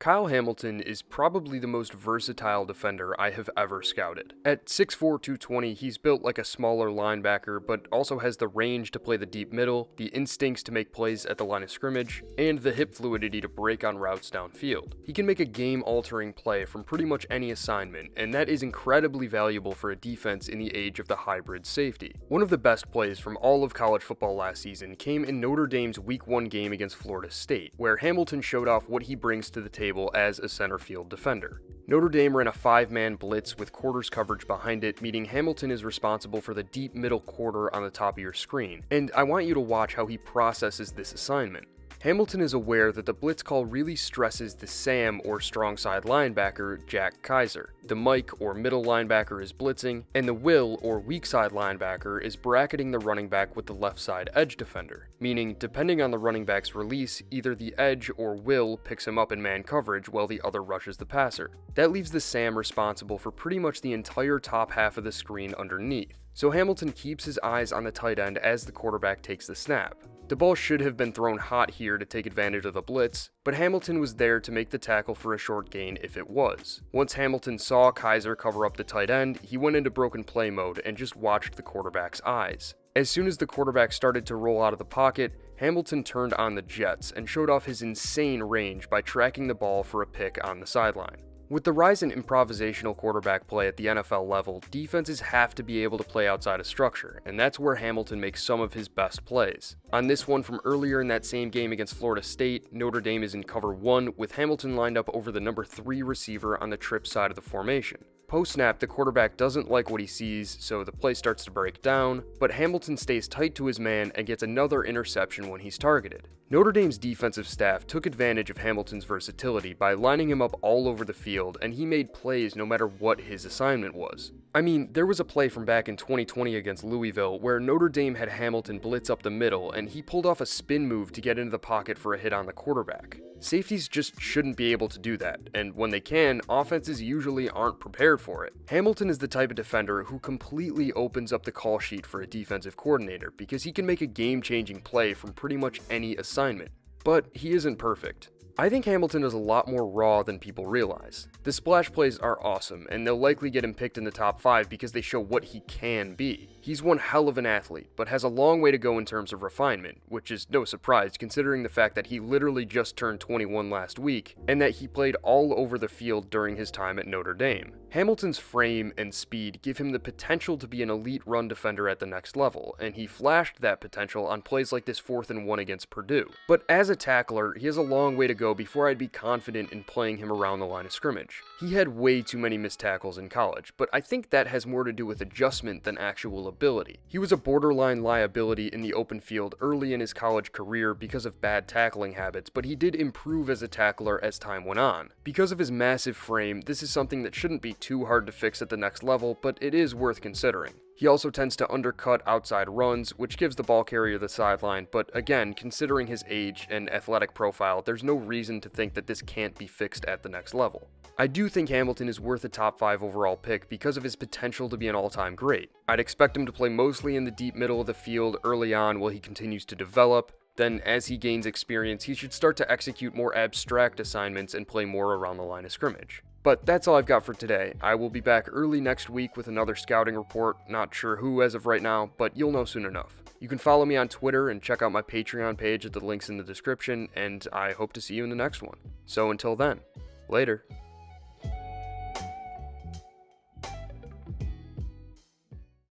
Kyle Hamilton is probably the most versatile defender I have ever scouted. At 6'4", 220, he's built like a smaller linebacker, but also has the range to play the deep middle, the instincts to make plays at the line of scrimmage, and the hip fluidity to break on routes downfield. He can make a game-altering play from pretty much any assignment, and that is incredibly valuable for a defense in the age of the hybrid safety. One of the best plays from all of college football last season came in Notre Dame's Week 1 game against Florida State, where Hamilton showed off what he brings to the table as a center field defender. Notre Dame ran a 5-man blitz with quarters coverage behind it, meaning Hamilton is responsible for the deep middle quarter on the top of your screen, and I want you to watch how he processes this assignment. Hamilton is aware that the blitz call really stresses the Sam or strong side linebacker, Jack Kaiser. The Mike or middle linebacker is blitzing, and the Will or weak side linebacker is bracketing the running back with the left side edge defender, meaning depending on the running back's release, either the edge or Will picks him up in man coverage while the other rushes the passer. That leaves the Sam responsible for pretty much the entire top half of the screen underneath. So Hamilton keeps his eyes on the tight end as the quarterback takes the snap. The ball should have been thrown hot here to take advantage of the blitz, but Hamilton was there to make the tackle for a short gain if it was. Once Hamilton saw Kaiser cover up the tight end, he went into broken play mode and just watched the quarterback's eyes. As soon as the quarterback started to roll out of the pocket, Hamilton turned on the jets and showed off his insane range by tracking the ball for a pick on the sideline. With the rise in improvisational quarterback play at the NFL level, defenses have to be able to play outside of structure, and that's where Hamilton makes some of his best plays. On this one from earlier in that same game against Florida State, Notre Dame is in cover 1 with Hamilton lined up over the number 3 receiver on the trip side of the formation. Post-snap, the quarterback doesn't like what he sees, so the play starts to break down, but Hamilton stays tight to his man and gets another interception when he's targeted. Notre Dame's defensive staff took advantage of Hamilton's versatility by lining him up all over the field, and he made plays no matter what his assignment was. I mean, there was a play from back in 2020 against Louisville where Notre Dame had Hamilton blitz up the middle, and he pulled off a spin move to get into the pocket for a hit on the quarterback. Safeties just shouldn't be able to do that, and when they can, offenses usually aren't prepared for it. Hamilton is the type of defender who completely opens up the call sheet for a defensive coordinator because he can make a game-changing play from pretty much any assignment. But he isn't perfect. I think Hamilton is a lot more raw than people realize. The splash plays are awesome, and they'll likely get him picked in the top 5 because they show what he can be. He's one hell of an athlete, but has a long way to go in terms of refinement, which is no surprise considering the fact that he literally just turned 21 last week, and that he played all over the field during his time at Notre Dame. Hamilton's frame and speed give him the potential to be an elite run defender at the next level, and he flashed that potential on plays like this 4th and 1 against Purdue. But as a tackler, he has a long way to go before I'd be confident in playing him around the line of scrimmage. He had way too many missed tackles in college, but I think that has more to do with adjustment than actual ability. He was a borderline liability in the open field early in his college career because of bad tackling habits, but he did improve as a tackler as time went on. Because of his massive frame, this is something that shouldn't be too hard to fix at the next level, but it is worth considering. He also tends to undercut outside runs, which gives the ball carrier the sideline, but again, considering his age and athletic profile, there's no reason to think that this can't be fixed at the next level. I do think Hamilton is worth a top 5 overall pick because of his potential to be an all-time great. I'd expect him to play mostly in the deep middle of the field early on while he continues to develop. Then, as he gains experience, he should start to execute more abstract assignments and play more around the line of scrimmage. But that's all I've got for today. I will be back early next week with another scouting report, not sure who as of right now, but you'll know soon enough. You can follow me on Twitter and check out my Patreon page at the links in the description, and I hope to see you in the next one. So until then, later.